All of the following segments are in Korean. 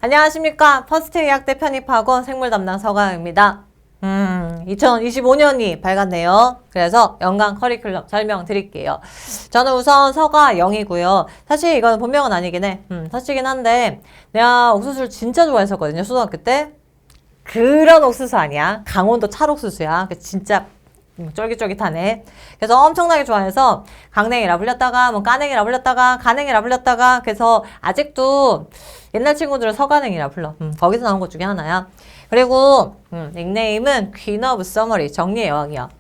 안녕하십니까. 퍼스트 의학대 편입학원 생물 담당 서가영입니다. 2025년이 밝았네요. 그래서 연간 커리큘럼 설명드릴게요. 저는 우선 서가영이고요. 사실 이건 본명은 아니긴 해. 사실이긴 한데 내가 옥수수를 진짜 좋아했었거든요. 초등학교 때. 그런 옥수수 아니야. 강원도 찰옥수수야. 진짜 쫄깃쫄깃하네. 그래서 엄청나게 좋아해서 강냉이라 불렸다가 뭐 까냉이라 불렸다가 가냉이라 불렸다가 그래서 아직도 옛날 친구들은 서가냉이라 불러. 거기서 나온 것 중에 하나야. 그리고 닉네임은 퀸 오브 서머리, 정리의 여왕이야.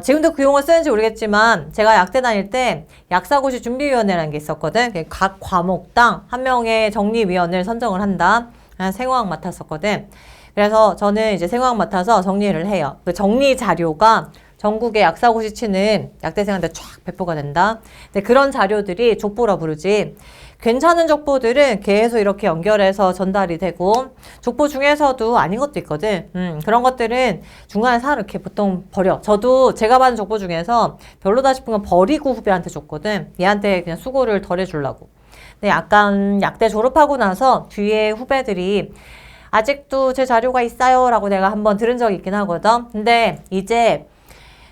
지금도 그 용어 쓰는지 모르겠지만 제가 약대 다닐 때 약사고시 준비위원회라는 게 있었거든. 각 과목당 한 명의 정리위원을 선정을 한다. 생화학 맡았었거든. 그래서 저는 이제 생화학 맡아서 정리를 해요. 그 정리 자료가 전국의 약사고시 치는 약대생한테 쫙 배포가 된다. 근데 그런 자료들이 족보라 부르지. 괜찮은 족보들은 계속 이렇게 연결해서 전달이 되고 족보 중에서도 아닌 것도 있거든. 그런 것들은 중간에 사 이렇게 보통 버려. 저도 제가 받은 족보 중에서 별로다 싶은 건 버리고 후배한테 줬거든. 얘한테 그냥 수고를 덜 해주려고. 근데 약간 약대 졸업하고 나서 뒤에 후배들이 아직도 제 자료가 있어요 라고 내가 한번 들은 적이 있긴 하거든. 근데 이제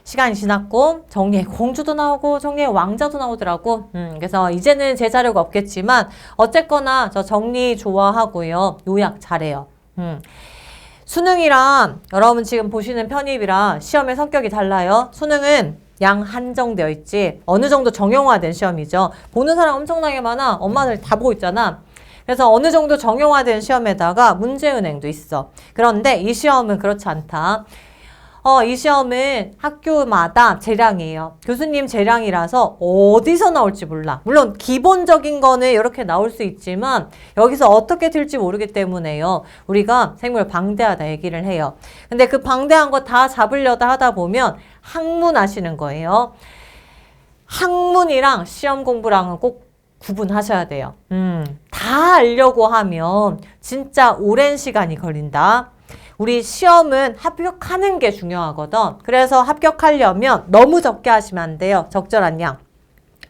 시간이 지났고 정리의 공주도 나오고 정리의 왕자도 나오더라고. 그래서 이제는 제 자료가 없겠지만 어쨌거나 저 정리 좋아하고요. 요약 잘해요. 수능이랑 여러분 지금 보시는 편입이랑 시험의 성격이 달라요. 수능은 양 한정되어 있지. 어느 정도 정형화된 시험이죠. 보는 사람 엄청나게 많아. 엄마들 다 보고 있잖아. 그래서 어느 정도 정형화된 시험에다가 문제은행도 있어. 그런데 이 시험은 그렇지 않다. 이 시험은 학교마다 재량이에요. 교수님 재량이라서 어디서 나올지 몰라. 물론 기본적인 거는 이렇게 나올 수 있지만 여기서 어떻게 될지 모르기 때문에요. 우리가 생물 방대하다 얘기를 해요. 근데 그 방대한 거 다 잡으려다 하다 보면 학문 아시는 거예요. 학문이랑 시험 공부랑은 꼭 구분하셔야 돼요. 다 알려고 하면 진짜 오랜 시간이 걸린다. 우리 시험은 합격하는 게 중요하거든. 그래서 합격하려면 너무 적게 하시면 안 돼요. 적절한 양.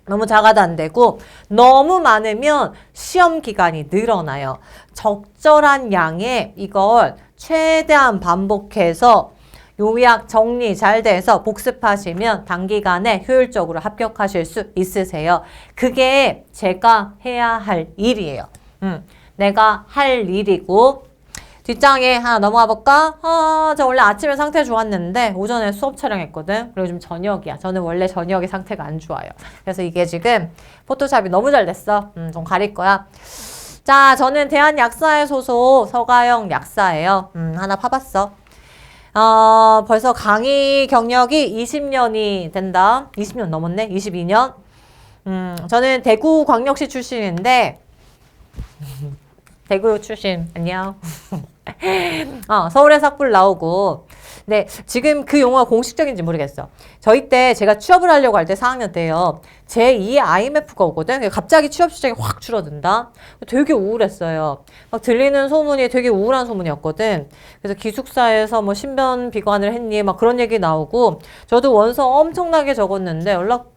너무 작아도 안 되고 너무 많으면 시험 기간이 늘어나요. 적절한 양에 이걸 최대한 반복해서 요약 정리 잘 돼서 복습하시면 단기간에 효율적으로 합격하실 수 있으세요. 그게 제가 해야 할 일이에요. 내가 할 일이고 뒷장에 하나 넘어가 볼까? 저 원래 아침에 상태 좋았는데 오전에 수업 촬영했거든. 그리고 좀 저녁이야. 저는 원래 저녁에 상태가 안 좋아요. 그래서 이게 지금 포토샵이 너무 잘 됐어. 좀 가릴 거야. 자, 저는 대한약사회 소속 서가영 약사예요. 하나 파봤어. 벌써 강의 경력이 20년이 된다. 20년 넘었네. 22년. 저는 대구광역시 출신인데 대구 출신 안녕. 서울에서 학부를 나오고 근데 지금 그 용어가 공식적인지 모르겠어. 저희 때 제가 취업을 하려고 할 때 4학년 때요. 제2의 IMF가 오거든. 갑자기 취업 시장이 확 줄어든다. 되게 우울했어요. 막 들리는 소문이 되게 우울한 소문이었거든. 그래서 기숙사에서 뭐 신변 비관을 했니? 막 그런 얘기 나오고 저도 원서 엄청나게 적었는데 연락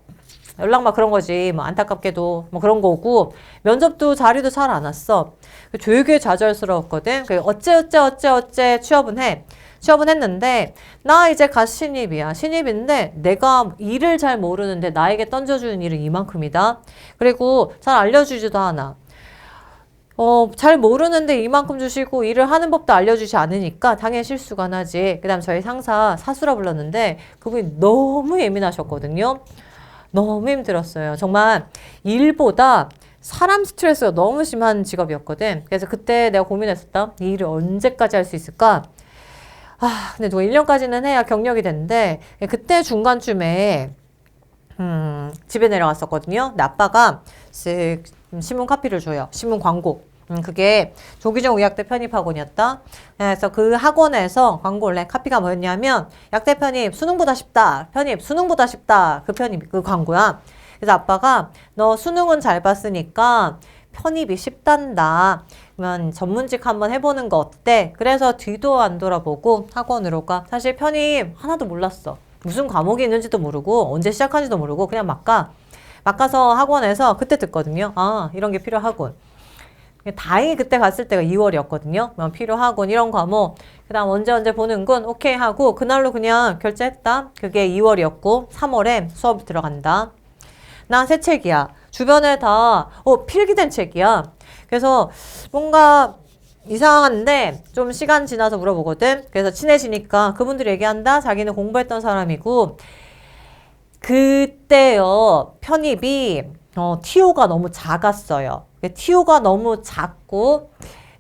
막 그런 거지. 뭐 안타깝게도 뭐 그런 거고 면접도 자리도 잘 안 왔어. 되게 좌절스러웠거든. 어째 취업은 해. 취업은 했는데 나 이제 갓 신입이야. 신입인데 내가 일을 잘 모르는데 나에게 던져주는 일은 이만큼이다. 그리고 잘 알려주지도 않아. 잘 모르는데 이만큼 주시고 일을 하는 법도 알려주지 않으니까 당연히 실수가 나지. 그 다음 저희 상사 사수라 불렀는데 그분이 너무 예민하셨거든요. 너무 힘들었어요. 정말 일보다 사람 스트레스가 너무 심한 직업이었거든. 그래서 그때 내가 고민했었다. 이 일을 언제까지 할 수 있을까? 근데 누가 1년까지는 해야 경력이 되는데 그때 중간쯤에 집에 내려갔었거든요. 근데 아빠가 쓱 신문 카피를 줘요. 신문 광고. 그게 조기정 의학대 편입학원이었다. 그래서 그 학원에서 광고를 내. 카피가 뭐였냐면 약대 편입 수능보다 쉽다. 편입 수능보다 쉽다. 그 편입 그 광고야. 그래서 아빠가 너 수능은 잘 봤으니까 편입이 쉽단다. 그러면 전문직 한번 해보는 거 어때? 그래서 뒤도 안 돌아보고 학원으로 가. 사실 편입 하나도 몰랐어. 무슨 과목이 있는지도 모르고 언제 시작하는지도 모르고 그냥 막 가. 막 가서 학원에서 그때 듣거든요. 이런 게 필요하군. 다행히 그때 갔을 때가 2월이었거든요. 필요하군 이런 과목. 그 다음 언제 보는군 오케이 하고 그날로 그냥 결제했다. 그게 2월이었고 3월에 수업 들어간다. 나 새 책이야. 주변에 다 필기된 책이야. 그래서 뭔가 이상한데 좀 시간 지나서 물어보거든. 그래서 친해지니까 그분들이 얘기한다. 자기는 공부했던 사람이고 그때요 편입이 TO가 너무 작았어요. TO가 너무 작고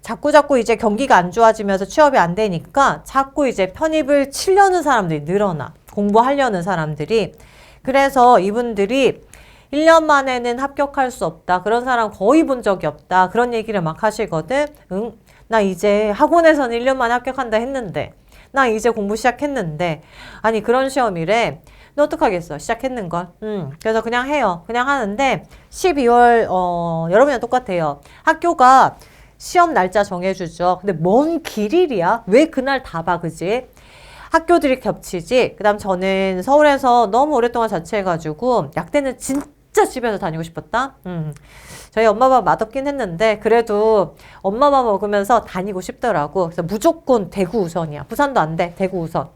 자꾸 이제 경기가 안 좋아지면서 취업이 안 되니까 자꾸 이제 편입을 치려는 사람들이 늘어나. 공부하려는 사람들이. 그래서 이분들이 1년 만에는 합격할 수 없다. 그런 사람 거의 본 적이 없다. 그런 얘기를 막 하시거든. 응? 나 이제 학원에서는 1년 만에 합격한다 했는데 나 이제 공부 시작했는데 아니 그런 시험이래. 너 어떡하겠어. 시작했는걸. 그래서 그냥 해요. 그냥 하는데 12월 여러분이랑 똑같아요. 학교가 시험 날짜 정해주죠. 근데 먼 길일이야. 왜 그날 다 봐, 그지? 학교들이 겹치지. 그 다음 저는 서울에서 너무 오랫동안 자취해가지고 약대는 진짜 집에서 다니고 싶었다. 저희 엄마 밥 맛없긴 했는데 그래도 엄마 밥 먹으면서 다니고 싶더라고. 그래서 무조건 대구 우선이야. 부산도 안 돼. 대구 우선.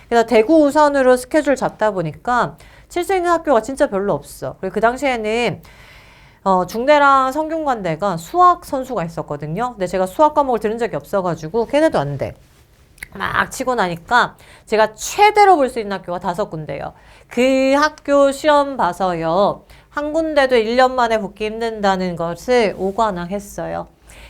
그래서 대구 우선으로 스케줄 잡다 보니까 칠 수 있는 학교가 진짜 별로 없어. 그리고 그 당시에는 중대랑 성균관대가 수학 선수가 있었거든요. 근데 제가 수학 과목을 들은 적이 없어가지고 걔네도 안 돼. 막 치고 나니까 제가 최대로 볼 수 있는 학교가 5군데예요. 그 학교 시험 봐서요. 한 군데도 1년 만에 붙기 힘든다는 것을 5관왕 했어요.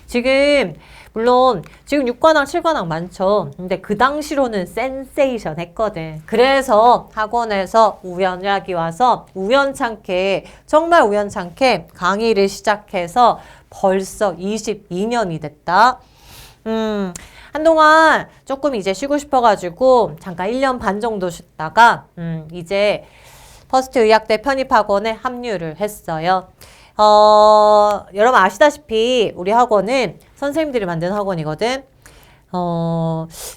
지금 물론 지금 6관왕, 7관왕 많죠. 근데 그 당시로는 센세이션 했거든. 그래서 학원에서 우연하게 와서 우연찮게 정말 우연찮게 강의를 시작해서 벌써 22년이 됐다. 한동안 조금 이제 쉬고 싶어가지고 잠깐 1년 반 정도 쉬다가 이제 퍼스트 의학대 편입학원에 합류를 했어요. 여러분 아시다시피 우리 학원은 선생님들이 만든 학원이거든.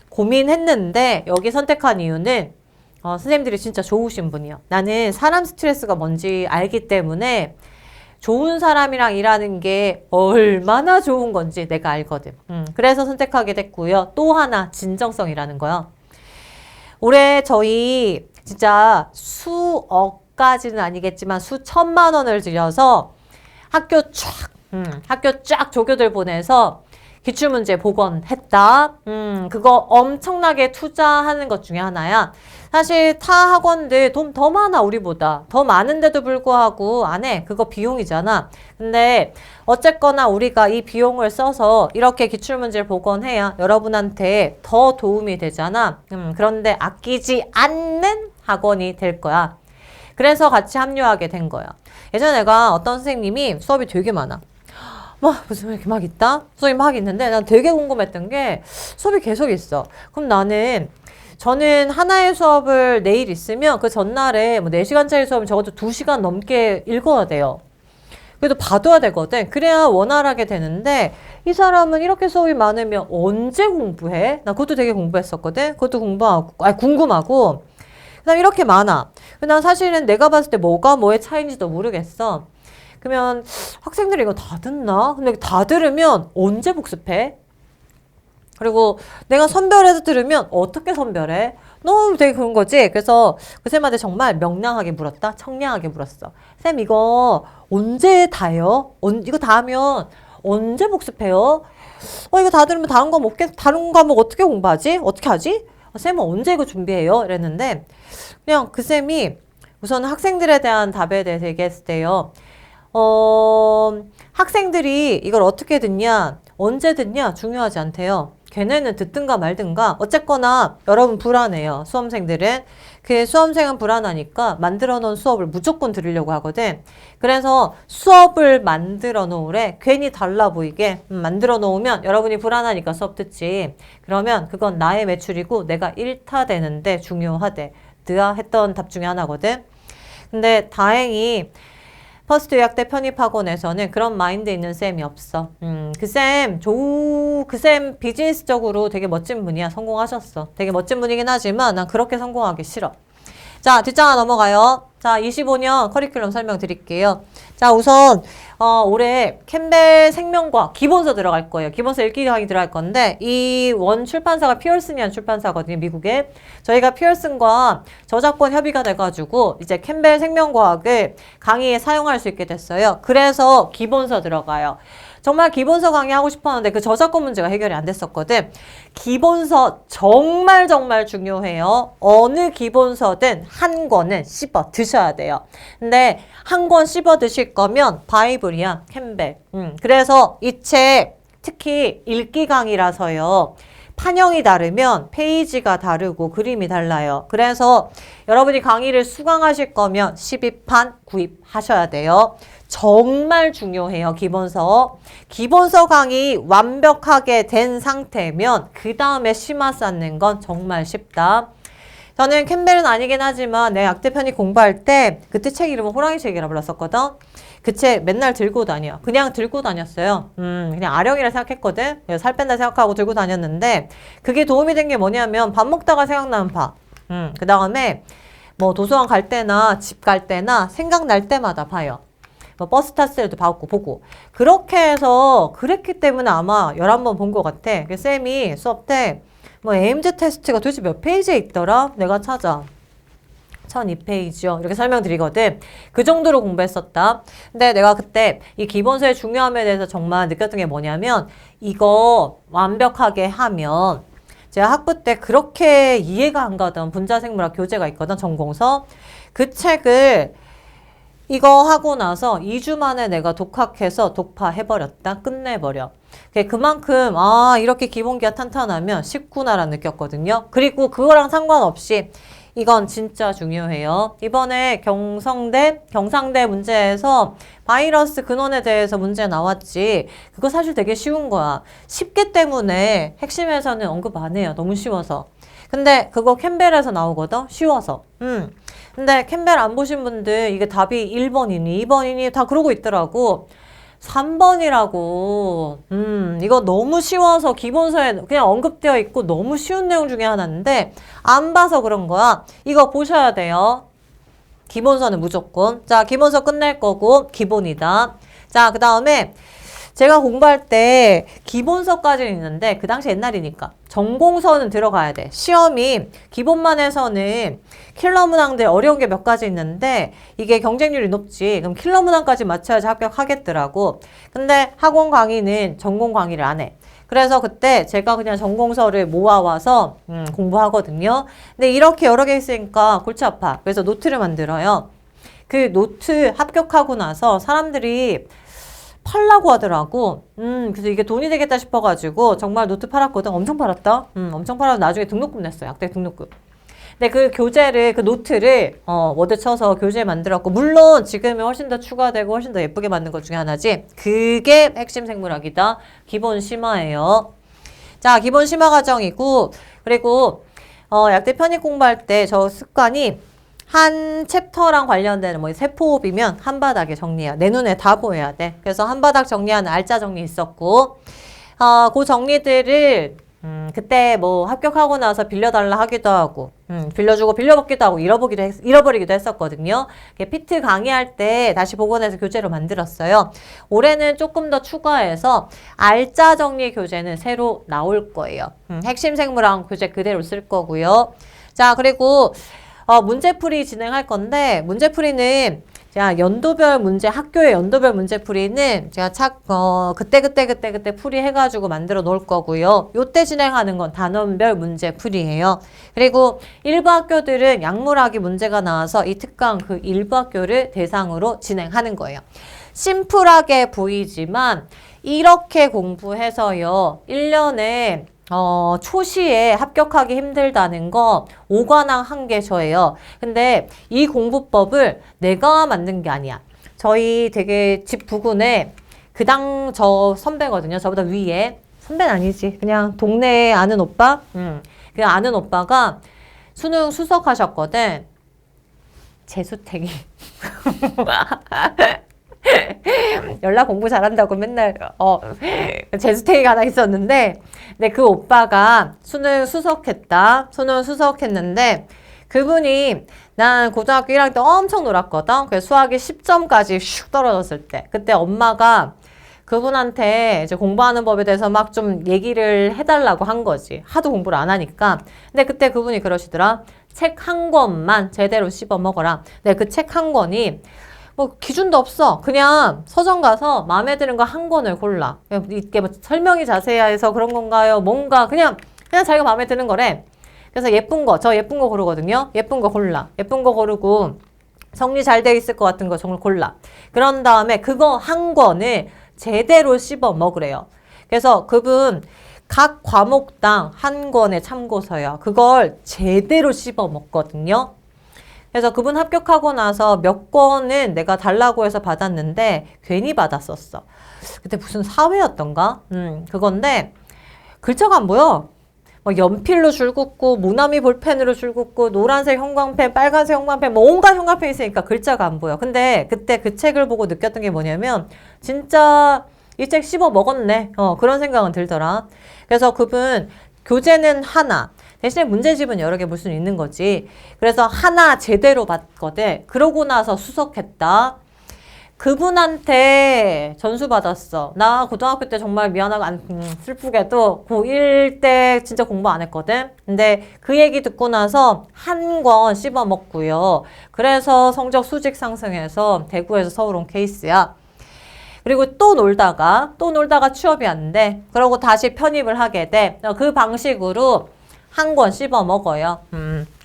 고민했는데 여기 선택한 이유는 선생님들이 진짜 좋으신 분이요. 나는 사람 스트레스가 뭔지 알기 때문에 좋은 사람이랑 일하는 게 얼마나 좋은 건지 내가 알거든. 그래서 선택하게 됐고요. 또 하나 진정성이라는 거요. 올해 저희 진짜 수억까지는 아니겠지만 수천만 원을 들여서 학교 쫙 조교들 보내서 기출문제 복원했다. 그거 엄청나게 투자하는 것 중에 하나야. 사실 타 학원들 돈 더 많아 우리보다. 더 많은데도 불구하고 안 해. 그거 비용이잖아. 근데 어쨌거나 우리가 이 비용을 써서 이렇게 기출문제를 복원해야 여러분한테 더 도움이 되잖아. 그런데 아끼지 않는 학원이 될 거야. 그래서 같이 합류하게 된 거야. 예전에 내가 어떤 선생님이 수업이 되게 많아. 무슨 이렇게 막 있다? 수업이 막 있는데 난 되게 궁금했던 게 수업이 계속 있어. 그럼 저는 하나의 수업을 내일 있으면 그 전날에 4시간짜리 수업은 적어도 2시간 넘게 읽어야 돼요. 그래도 봐둬야 되거든. 그래야 원활하게 되는데 이 사람은 이렇게 수업이 많으면 언제 공부해? 나 그것도 되게 공부했었거든. 그것도 궁금하고 그다음 이렇게 많아. 난 사실은 내가 봤을 때 뭐가 뭐의 차이인지도 모르겠어. 그러면 학생들이 이거 다 듣나? 근데 다 들으면 언제 복습해? 그리고 내가 선별해서 들으면 어떻게 선별해? 너무 되게 그런 거지. 그래서 그 쌤한테 정말 명랑하게 물었다. 청량하게 물었어. 쌤 이거 언제 다 해요? 이거 다 하면 언제 복습해요? 이거 다 들으면 다른 과목 어떻게 공부하지? 어떻게 하지? 쌤은 언제 이거 준비해요? 이랬는데 그냥 그 쌤이 우선 학생들에 대한 답에 대해서 얘기했을 때요. 학생들이 이걸 어떻게 듣냐, 언제 듣냐 중요하지 않대요. 걔네는 듣든가 말든가 어쨌거나 여러분 불안해요. 수험생들은. 그 수험생은 불안하니까 만들어 놓은 수업을 무조건 들으려고 하거든. 그래서 수업을 만들어 놓으래. 괜히 달라 보이게 만들어 놓으면 여러분이 불안하니까 수업 듣지. 그러면 그건 나의 매출이고 내가 일타되는데 중요하대. 드아 했던 답 중에 하나거든. 근데 다행히 퍼스트 의학대 편입학원에서는 그런 마인드 있는 쌤이 없어. 그 쌤 비즈니스적으로 되게 멋진 분이야. 성공하셨어. 되게 멋진 분이긴 하지만 난 그렇게 성공하기 싫어. 자, 뒷장아 넘어가요. 자, 25년 커리큘럼 설명드릴게요. 자, 우선 올해 캠벨 생명과학 기본서 들어갈 거예요. 기본서 읽기 강의 들어갈 건데 이 원 출판사가 피얼슨이라는 출판사거든요. 미국에. 저희가 피얼슨과 저작권 협의가 돼가지고 이제 캠벨 생명과학을 강의에 사용할 수 있게 됐어요. 그래서 기본서 들어가요. 정말 기본서 강의하고 싶었는데 그 저작권 문제가 해결이 안 됐었거든. 기본서 정말 중요해요. 어느 기본서든 한 권은 씹어 드셔야 돼요. 근데 한 권 씹어 드실 거면 바이블이야, 캠벨. 그래서 이 책 특히 읽기 강의라서요. 판형이 다르면 페이지가 다르고 그림이 달라요. 그래서 여러분이 강의를 수강하실 거면 12판 구입하셔야 돼요. 정말 중요해요. 기본서. 기본서 강의 완벽하게 된 상태면 그 다음에 심화 쌓는 건 정말 쉽다. 저는 캠벨은 아니긴 하지만 내 약대 편입 공부할 때 그때 책 이름은 호랑이 책이라 불렀었거든. 그 책 맨날 들고 다녀. 그냥 들고 다녔어요. 그냥 아령이라 생각했거든. 살 뺀다 생각하고 들고 다녔는데 그게 도움이 된 게 뭐냐면 밥 먹다가 생각나는 밥. 그 다음에 뭐 도서관 갈 때나 집 갈 때나 생각날 때마다 봐요. 뭐 버스 탔을 때도 보고. 그렇게 해서 그랬기 때문에 아마 11번 본 것 같아. 쌤이 수업 때 뭐 에임즈 테스트가 도대체 몇 페이지에 있더라? 내가 찾아. 1002페이지요. 이렇게 설명드리거든. 그 정도로 공부했었다. 근데 내가 그때 이 기본서의 중요함에 대해서 정말 느꼈던 게 뭐냐면 이거 완벽하게 하면 제가 학부 때 그렇게 이해가 안 가던 분자생물학 교재가 있거든. 전공서. 그 책을 이거 하고 나서 2주 만에 내가 독학해서 독파해버렸다. 끝내버려. 그만큼 이렇게 기본기가 탄탄하면 쉽구나라는 느꼈거든요. 그리고 그거랑 상관없이 이건 진짜 중요해요. 이번에 경상대 문제에서 바이러스 근원에 대해서 문제 나왔지. 그거 사실 되게 쉬운 거야. 쉽기 때문에 핵심에서는 언급 안 해요. 너무 쉬워서. 근데 그거 캠벨에서 나오거든. 쉬워서. 근데 캠벨 안 보신 분들 이게 답이 1번이니 2번이니 다 그러고 있더라고. 3번이라고. 이거 너무 쉬워서 기본서에 그냥 언급되어 있고 너무 쉬운 내용 중에 하나인데 안 봐서 그런 거야. 이거 보셔야 돼요. 기본서는 무조건. 자, 기본서 끝낼 거고 기본이다. 자, 그 다음에 제가 공부할 때 기본서까지는 있는데 그 당시 옛날이니까 전공서는 들어가야 돼. 시험이 기본만 해서는 킬러 문항들 어려운 게 몇 가지 있는데 이게 경쟁률이 높지. 그럼 킬러 문항까지 맞춰야지 합격하겠더라고. 근데 학원 강의는 전공 강의를 안 해. 그래서 그때 제가 그냥 전공서를 모아와서 공부하거든요. 근데 이렇게 여러 개 있으니까 골치 아파. 그래서 노트를 만들어요. 그 노트 합격하고 나서 사람들이 팔라고 하더라고. 그래서 이게 돈이 되겠다 싶어가지고 정말 노트 팔았거든. 엄청 팔았다. 엄청 팔아서 나중에 등록금 냈어요. 약대 등록금. 근데 그 교재를, 그 노트를 워드 쳐서 교재 만들었고, 물론 지금은 훨씬 더 추가되고 훨씬 더 예쁘게 만든 것 중에 하나지. 그게 핵심 생물학이다. 기본 심화예요. 자, 기본 심화 과정이고, 그리고 약대 편입 공부할 때 저 습관이 한 챕터랑 관련되는 뭐 세포호흡이면 한 바닥에 정리해야 내 눈에 다 보여야 돼. 그래서 한 바닥 정리하는 알짜 정리 있었고 그 정리들을 그때 뭐 합격하고 나서 빌려달라 하기도 하고 빌려주고 빌려먹기도 하고 잃어버리기도 했었거든요. 피트 강의할 때 다시 복원해서 교재로 만들었어요. 올해는 조금 더 추가해서 알짜 정리 교재는 새로 나올 거예요. 핵심 생물학 교재 그대로 쓸 거고요. 자, 그리고 문제풀이 진행할 건데 문제풀이는 제가 연도별 문제, 학교의 연도별 문제풀이는 제가 그때 풀이해가지고 만들어 놓을 거고요. 요때 진행하는 건 단원별 문제풀이에요. 그리고 일부 학교들은 약물학이 문제가 나와서 이 특강 그 일부 학교를 대상으로 진행하는 거예요. 심플하게 보이지만 이렇게 공부해서요. 1년에 초시에 합격하기 힘들다는 거 5관왕 한 게 저예요. 근데 이 공부법을 내가 만든 게 아니야. 저희 되게 집 부근에 저 선배거든요. 저보다 위에. 선배는 아니지. 그냥 동네에 아는 오빠? 그 아는 오빠가 수능 수석하셨거든. 재수택이. 연락 공부 잘한다고 맨날 재수탱이가 하나 있었는데 근데 그 오빠가 수능 수석했는데 그분이 난 고등학교 1학년 때 엄청 놀았거든. 그래서 수학이 10점까지 슉 떨어졌을 때. 그때 엄마가 그분한테 이제 공부하는 법에 대해서 막 좀 얘기를 해달라고 한 거지. 하도 공부를 안 하니까. 근데 그때 그분이 그러시더라. 책 한 권만 제대로 씹어 먹어라. 근데 그 책 한 권이 뭐 기준도 없어. 그냥 서점 가서 마음에 드는 거 한 권을 골라. 이게 뭐 설명이 자세해서 그런 건가요? 뭔가 그냥 자기가 마음에 드는 거래. 그래서 저 예쁜 거 고르거든요. 예쁜 거 골라. 예쁜 거 고르고 정리 잘 돼 있을 것 같은 거 정말 골라. 그런 다음에 그거 한 권을 제대로 씹어 먹으래요. 그래서 그분 각 과목당 한 권의 참고서요. 그걸 제대로 씹어 먹거든요. 그래서 그분 합격하고 나서 몇 권은 내가 달라고 해서 받았는데 괜히 받았었어. 그때 무슨 사회였던가? 그건데 글자가 안 보여. 막 연필로 줄 긋고 모나미 볼펜으로 줄 긋고 노란색 형광펜, 빨간색 형광펜, 뭐 온갖 형광펜이 있으니까 글자가 안 보여. 근데 그때 그 책을 보고 느꼈던 게 뭐냐면 진짜 이 책 씹어 먹었네. 그런 생각은 들더라. 그래서 그분 교재는 하나, 대신에 문제집은 여러 개 볼 수는 있는 거지. 그래서 하나 제대로 봤거든. 그러고 나서 수석했다. 그분한테 전수 받았어. 나 고등학교 때 정말 미안하고 슬프게도 고1 때 진짜 공부 안 했거든. 근데 그 얘기 듣고 나서 한 권 씹어 먹고요. 그래서 성적 수직 상승해서 대구에서 서울 온 케이스야. 그리고 또 놀다가 취업이 안 돼. 그러고 다시 편입을 하게 돼. 그 방식으로 한 권 씹어 먹어요.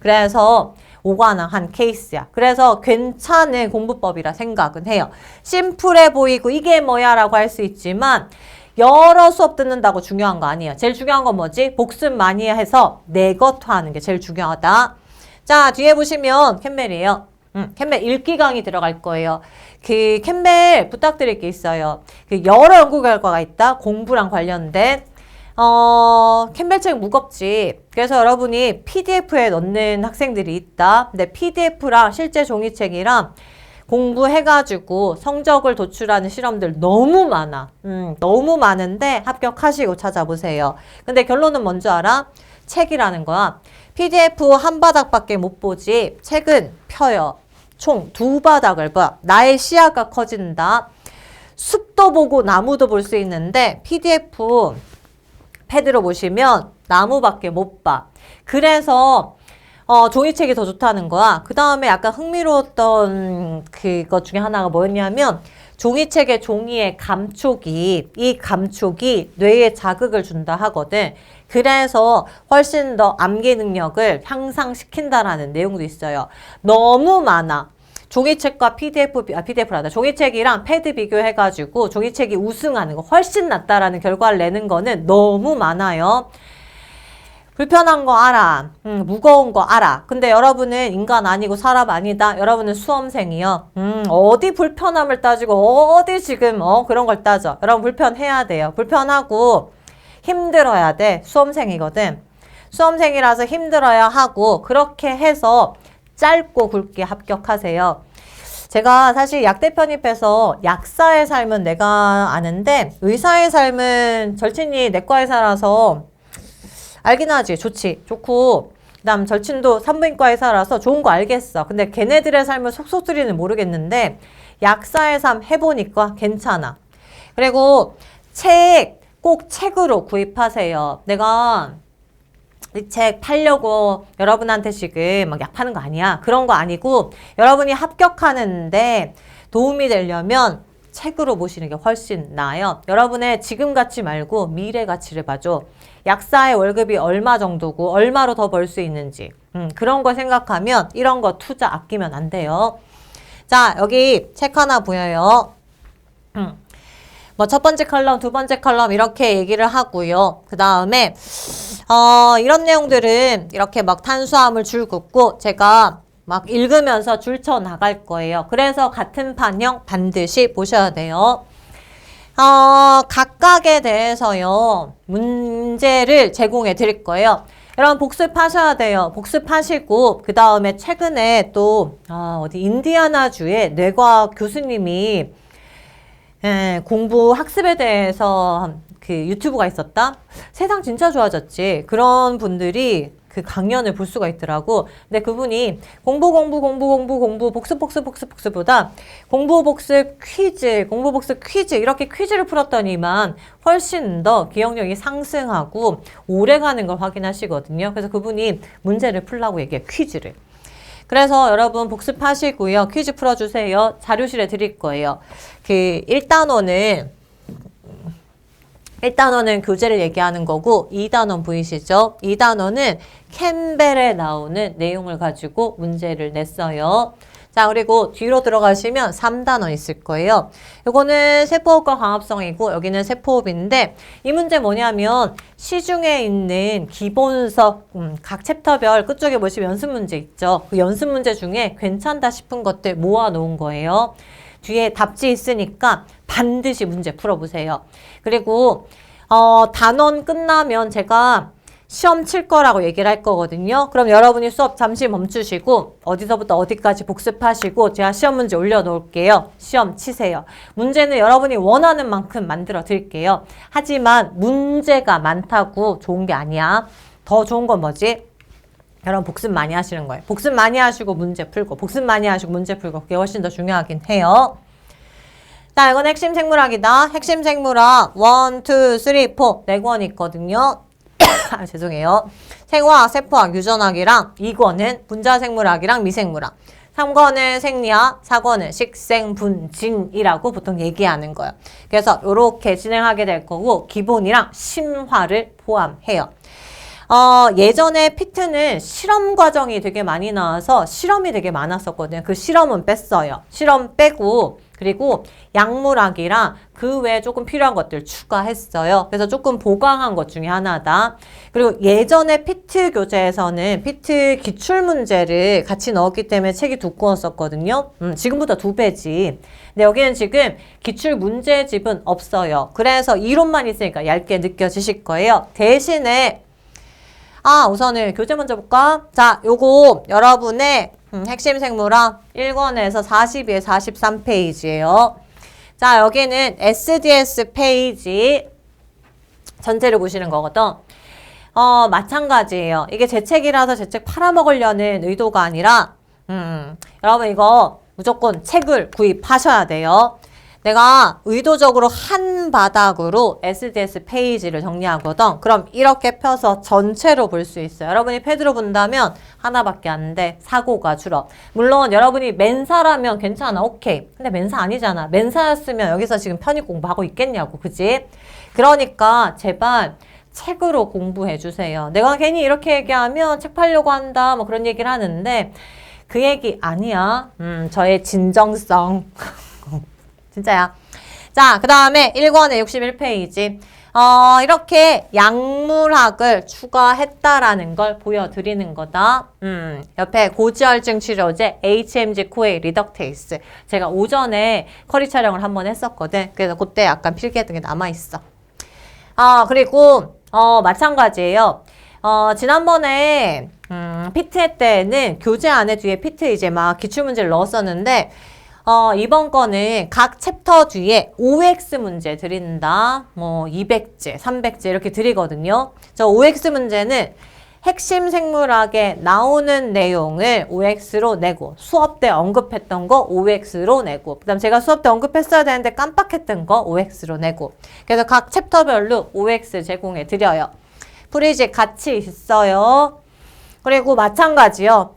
그래서 오관왕한 케이스야. 그래서 괜찮은 공부법이라 생각은 해요. 심플해 보이고 이게 뭐야 라고 할 수 있지만 여러 수업 듣는다고 중요한 거 아니에요. 제일 중요한 건 뭐지? 복습 많이 해서 내 것화하는 게 제일 중요하다. 자, 뒤에 보시면 캠벨이에요. 캠벨 읽기 강의 들어갈 거예요. 그 캠벨 부탁드릴 게 있어요. 그 여러 연구 결과가 있다. 공부랑 관련된 캠벨책 무겁지. 그래서 여러분이 PDF에 넣는 학생들이 있다. 근데 PDF랑 실제 종이책이랑 공부해가지고 성적을 도출하는 실험들 너무 많아. 너무 많은데 합격하시고 찾아보세요. 근데 결론은 뭔지 알아? 책이라는 거야. PDF 한 바닥밖에 못 보지. 책은 펴요. 총 2바닥을 봐. 나의 시야가 커진다. 숲도 보고 나무도 볼 수 있는데 PDF 패드로 보시면 나무밖에 못 봐. 그래서 종이책이 더 좋다는 거야. 그 다음에 약간 흥미로웠던 그것 중에 하나가 뭐였냐면 종이책의 종이의 감촉이 이 감촉이 뇌에 자극을 준다 하거든. 그래서 훨씬 더 암기 능력을 향상시킨다라는 내용도 있어요. 너무 많아. 종이책과 PDF란다. 종이책이랑 패드 비교해가지고 종이책이 우승하는 거 훨씬 낫다라는 결과를 내는 거는 너무 많아요. 불편한 거 알아. 무거운 거 알아. 근데 여러분은 인간 아니고 사람 아니다. 여러분은 수험생이요. 어디 불편함을 따지고 어디 지금 그런 걸 따져. 여러분 불편해야 돼요. 불편하고 힘들어야 돼. 수험생이거든. 수험생이라서 힘들어야 하고 그렇게 해서 짧고 굵게 합격하세요. 제가 사실 약대 편입해서 약사의 삶은 내가 아는데 의사의 삶은 절친이 내과 의사라서 알긴 하지. 좋고 그 다음 절친도 산부인과 의사라서 좋은 거 알겠어. 근데 걔네들의 삶을 속속들이는 모르겠는데 약사의 삶 해보니까 괜찮아. 그리고 꼭 책으로 구입하세요. 내가 이 책 팔려고 여러분한테 지금 막 약 파는 거 아니야. 그런 거 아니고 여러분이 합격하는데 도움이 되려면 책으로 보시는 게 훨씬 나아요. 여러분의 지금 가치 말고 미래 가치를 봐줘. 약사의 월급이 얼마 정도고 얼마로 더 벌 수 있는지 그런 거 생각하면 이런 거 투자 아끼면 안 돼요. 자, 여기 책 하나 보여요. 뭐 첫 번째 컬럼, 두 번째 컬럼 이렇게 얘기를 하고요. 그 다음에 이런 내용들은 이렇게 막 탄수화물 줄 긋고 제가 막 읽으면서 줄쳐 나갈 거예요. 그래서 같은 판형 반드시 보셔야 돼요. 각각에 대해서요. 문제를 제공해 드릴 거예요. 여러분 복습하셔야 돼요. 복습하시고 그 다음에 최근에 또 어디 인디아나주의 뇌과학 교수님이 공부 학습에 대해서 그 유튜브가 있었다? 세상 진짜 좋아졌지. 그런 분들이 그 강연을 볼 수가 있더라고. 근데 그분이 공부 복습보다 공부 복습 퀴즈 이렇게 퀴즈를 풀었더니만 훨씬 더 기억력이 상승하고 오래가는 걸 확인하시거든요. 그래서 그분이 문제를 풀라고 얘기해요. 퀴즈를. 그래서 여러분 복습하시고요. 퀴즈 풀어주세요. 자료실에 드릴 거예요. 그 1단원은 교재를 얘기하는 거고 2단원 보이시죠? 2단원은 캠벨에 나오는 내용을 가지고 문제를 냈어요. 자, 그리고 뒤로 들어가시면 3단원 있을 거예요. 이거는 세포호흡과 광합성이고 여기는 세포호흡인데 이 문제 뭐냐면 시중에 있는 기본서 각 챕터별 끝쪽에 보시면 연습 문제 있죠. 그 연습 문제 중에 괜찮다 싶은 것들 모아놓은 거예요. 뒤에 답지 있으니까 반드시 문제 풀어보세요. 그리고 단원 끝나면 제가 시험 칠 거라고 얘기를 할 거거든요. 그럼 여러분이 수업 잠시 멈추시고 어디서부터 어디까지 복습하시고 제가 시험 문제 올려놓을게요. 시험 치세요. 문제는 여러분이 원하는 만큼 만들어 드릴게요. 하지만 문제가 많다고 좋은 게 아니야. 더 좋은 건 뭐지? 여러분 복습 많이 하시는 거예요. 복습 많이 하시고 문제 풀고 복습 많이 하시고 문제 풀고 그게 훨씬 더 중요하긴 해요. 자, 이건 핵심 생물학이다. 핵심 생물학 1, 2, 3, 4 4권 있거든요. 아, 죄송해요. 생화학, 세포학, 유전학이랑 2권은 분자생물학이랑 미생물학 3권은 생리학, 4권은 식생분진이라고 보통 얘기하는 거예요. 그래서 이렇게 진행하게 될 거고 기본이랑 심화를 포함해요. 예전에 피트는 실험 과정이 되게 많이 나와서 실험이 되게 많았었거든요. 그 실험은 뺐어요. 실험 빼고 그리고 약물학이랑 그 외에 조금 필요한 것들 추가했어요. 그래서 조금 보강한 것 중에 하나다. 그리고 예전에 피트 교재에서는 피트 기출문제를 같이 넣었기 때문에 책이 두꺼웠었거든요. 지금보다 2배지. 근데 여기는 지금 기출문제집은 없어요. 그래서 이론만 있으니까 얇게 느껴지실 거예요. 대신에 우선은 교재 먼저 볼까? 자, 요거 여러분의 핵심 생물학 1권에서 42에 43페이지예요. 자, 여기는 SDS 페이지 전체를 보시는 거거든. 마찬가지예요. 이게 제 책이라서 제 책 팔아먹으려는 의도가 아니라 여러분 이거 무조건 책을 구입하셔야 돼요. 내가 의도적으로 한 바닥으로 SDS 페이지를 정리하거든. 그럼 이렇게 펴서 전체로 볼 수 있어요. 여러분이 패드로 본다면 하나밖에 안 돼. 사고가 줄어. 물론 여러분이 맨사라면 괜찮아. 오케이. 근데 맨사 아니잖아. 맨사였으면 여기서 지금 편입 공부하고 있겠냐고. 그지? 그러니까 제발 책으로 공부해 주세요. 내가 괜히 이렇게 얘기하면 책 팔려고 한다. 뭐 그런 얘기를 하는데 그 얘기 아니야. 저의 진정성. 진짜야. 자, 그 다음에 1권에 61페이지. 이렇게 약물학을 추가했다라는 걸 보여드리는 거다. 옆에 고지혈증 치료제 HMG 코에이 리덕테이스. 제가 오전에 커리 촬영을 한번 했었거든. 그래서 그때 약간 필기했던 게 남아있어. 그리고, 마찬가지예요. 지난번에, 피트 때는 교재 안에 뒤에 피트 이제 막 기출문제를 넣었었는데, 이번 거는 각 챕터 뒤에 OX 문제 드린다. 뭐 200제, 300제 이렇게 드리거든요. 저 OX 문제는 핵심 생물학에 나오는 내용을 OX로 내고 수업 때 언급했던 거 OX로 내고 그다음 제가 수업 때 언급했어야 되는데 깜빡했던 거 OX로 내고 그래서 각 챕터별로 OX 제공해 드려요. 프리직 같이 있어요. 그리고 마찬가지요.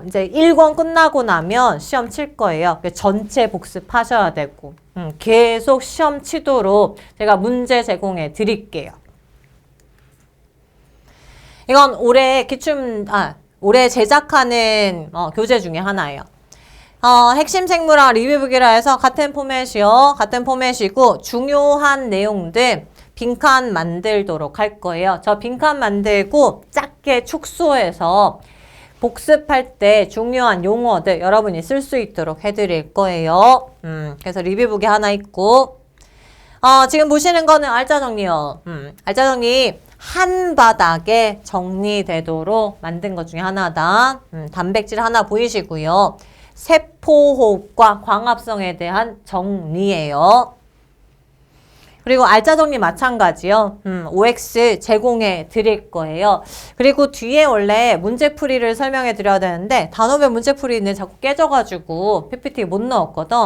이제 1권 끝나고 나면 시험 칠 거예요. 전체 복습하셔야 되고 계속 시험 치도록 제가 문제 제공해 드릴게요. 이건 올해 제작하는 교재 중에 하나예요. 핵심 생물학 리뷰북이라 해서 같은 포맷이요. 같은 포맷이고 중요한 내용들 빈칸 만들도록 할 거예요. 저 빈칸 만들고 작게 축소해서 복습할 때 중요한 용어들 여러분이 쓸 수 있도록 해드릴 거예요. 그래서 리뷰북이 하나 있고 지금 보시는 거는 알짜 정리요. 알짜 정리 한 바닥에 정리되도록 만든 것 중에 하나다. 단백질 하나 보이시고요. 세포호흡과 광합성에 대한 정리예요. 그리고 알짜 정리 마찬가지요. OX 제공해 드릴 거예요. 그리고 뒤에 원래 문제풀이를 설명해 드려야 되는데 단어별 문제풀이는 자꾸 깨져가지고 PPT 못 넣었거든.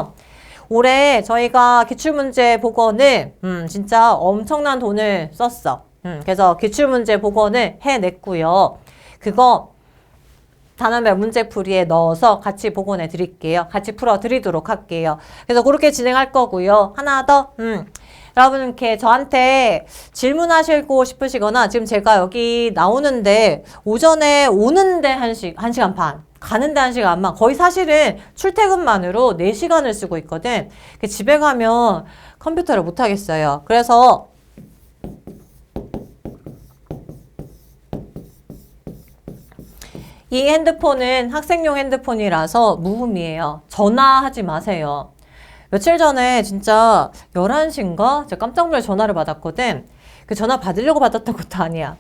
올해 저희가 기출문제 복원을 진짜 엄청난 돈을 썼어. 그래서 기출문제 복원을 해냈고요. 그거 단어별 문제풀이에 넣어서 같이 복원해 드릴게요. 같이 풀어 드리도록 할게요. 그래서 그렇게 진행할 거고요. 하나 더, 여러분 이렇게 저한테 질문하시고 싶으시거나 지금 제가 여기 나오는데 오전에 오는데 1시간 반, 가는데 1시간 반, 거의 사실은 출퇴근만으로 4시간을 쓰고 있거든. 집에 가면 컴퓨터를 못 하겠어요. 그래서 이 핸드폰은 학생용 핸드폰이라서 무음이에요. 전화하지 마세요. 며칠 전에 진짜 11시인가? 제가 깜짝 놀라 전화를 받았거든. 그 전화 받으려고 받았던 것도 아니야.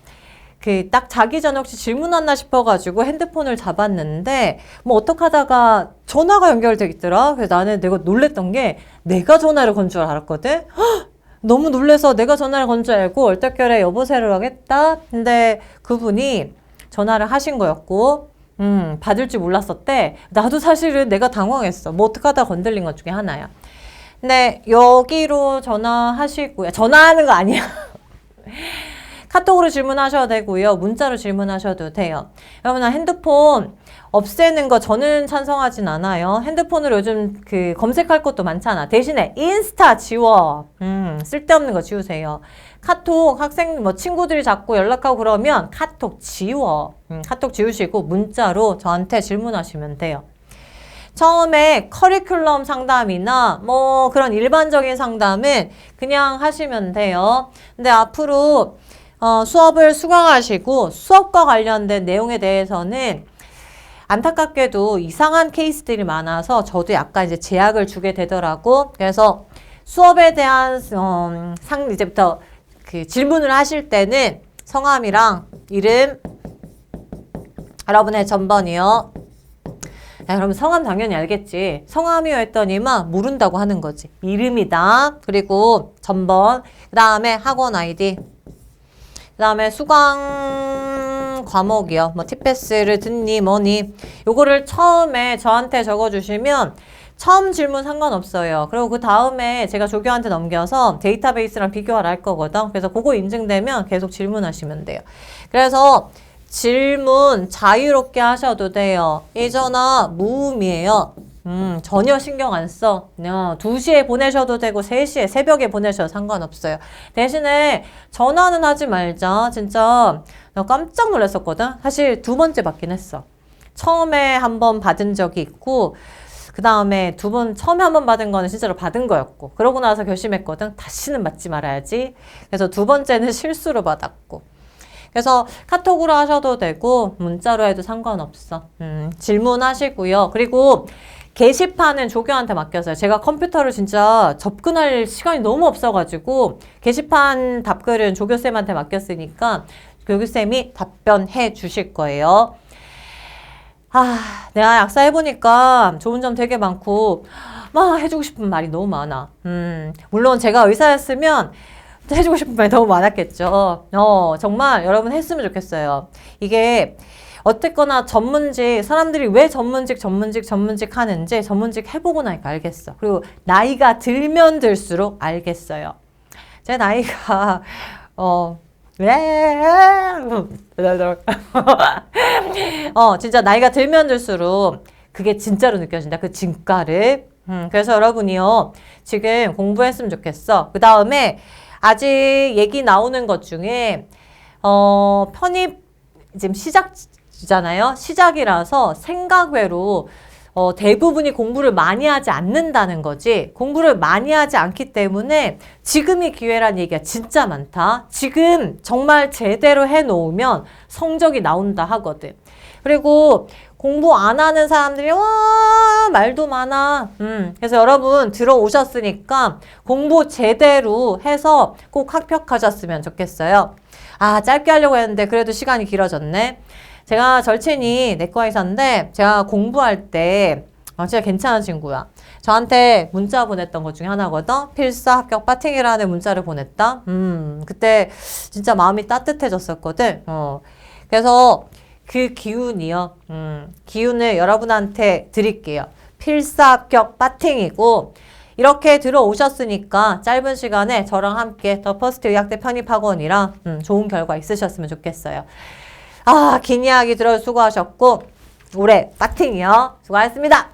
그 딱 자기 전에 혹시 질문 왔나 싶어가지고 핸드폰을 잡았는데 뭐 어떡 하다가 전화가 연결돼 있더라. 그래서 나는 내가 놀랬던 게 내가 전화를 건 줄 알았거든. 헉! 너무 놀래서 내가 전화를 건 줄 알고 얼떨결에 여보세요를 하겠다. 근데 그분이 전화를 하신 거였고 받을 줄 몰랐었대. 나도 사실은 내가 당황했어. 뭐 어떡하다 건들린 것 중에 하나야. 근데 여기로 전화하시고요. 전화하는 거 아니야. 카톡으로 질문하셔도 되고요. 문자로 질문하셔도 돼요. 여러분 핸드폰 없애는 거 저는 찬성하진 않아요. 핸드폰으로 요즘 그 검색할 것도 많잖아. 대신에 인스타 지워. 쓸데없는 거 지우세요. 카톡 학생 뭐 친구들이 자꾸 연락하고 그러면 카톡 지워. 카톡 지우시고 문자로 저한테 질문하시면 돼요. 처음에 커리큘럼 상담이나 뭐 그런 일반적인 상담은 그냥 하시면 돼요. 근데 앞으로 수업을 수강하시고 수업과 관련된 내용에 대해서는 안타깝게도 이상한 케이스들이 많아서 저도 약간 이제 제약을 주게 되더라고. 그래서 수업에 대한 이제부터 그 질문을 하실 때는 성함이랑 이름, 여러분의 전번이요. 야, 그럼 성함 당연히 알겠지. 성함이요 했더니만 모른다고 하는 거지. 이름이다. 그리고 전번. 그 다음에 학원 아이디. 그 다음에 수강 과목이요. 뭐 티패스를 듣니 뭐니. 요거를 처음에 저한테 적어주시면 처음 질문 상관없어요. 그리고 그 다음에 제가 조교한테 넘겨서 데이터베이스랑 비교하라 할 거거든. 그래서 그거 인증되면 계속 질문하시면 돼요. 그래서 질문 자유롭게 하셔도 돼요. 이 전화 무음이에요. 전혀 신경 안 써. 2시에 보내셔도 되고 3시에 새벽에 보내셔도 상관없어요. 대신에 전화는 하지 말자. 진짜 나 깜짝 놀랐었거든. 사실 2번째 받긴 했어. 처음에 한 번 받은 적이 있고 그 다음에 처음에 한 번 받은 거는 진짜로 받은 거였고 그러고 나서 결심했거든. 다시는 받지 말아야지. 그래서 2번째는 실수로 받았고 그래서 카톡으로 하셔도 되고 문자로 해도 상관없어. 질문하시고요. 그리고 게시판은 조교한테 맡겼어요. 제가 컴퓨터를 진짜 접근할 시간이 너무 없어가지고 게시판 답글은 조교쌤한테 맡겼으니까 조교쌤이 답변해 주실 거예요. 내가 약사해보니까 좋은 점 되게 많고 막 해주고 싶은 말이 너무 많아. 물론 제가 의사였으면 해주고 싶은 말이 너무 많았겠죠. 정말 여러분 했으면 좋겠어요. 이게 어쨌거나 전문직, 사람들이 왜 전문직 하는지 전문직 해보고 나니까 알겠어. 그리고 나이가 들면 들수록 알겠어요. 제 나이가, 진짜 나이가 들면 들수록 그게 진짜로 느껴진다. 그 진가를. 그래서 여러분이요, 지금 공부했으면 좋겠어. 그 다음에 아직 얘기 나오는 것 중에, 편입, 지금 시작이잖아요. 시작이라서 생각 외로 대부분이 공부를 많이 하지 않는다는 거지. 공부를 많이 하지 않기 때문에 지금이 기회란 얘기가 진짜 많다. 지금 정말 제대로 해놓으면 성적이 나온다 하거든. 그리고 공부 안 하는 사람들이 말도 많아. 그래서 여러분 들어오셨으니까 공부 제대로 해서 꼭 합격하셨으면 좋겠어요. 짧게 하려고 했는데 그래도 시간이 길어졌네. 제가 절친이 내과 의사인데 제가 공부할 때 진짜 괜찮은 친구야. 저한테 문자 보냈던 것 중에 하나거든. 필사 합격 빠팅이라는 문자를 보냈다. 그때 진짜 마음이 따뜻해졌었거든. 그래서 그 기운이요. 기운을 여러분한테 드릴게요. 필사 합격 빠팅이고 이렇게 들어오셨으니까 짧은 시간에 저랑 함께 더 퍼스트 의학대 편입학원이랑 좋은 결과 있으셨으면 좋겠어요. 긴 이야기 들어 수고하셨고 올해 빠팅이요. 수고하셨습니다.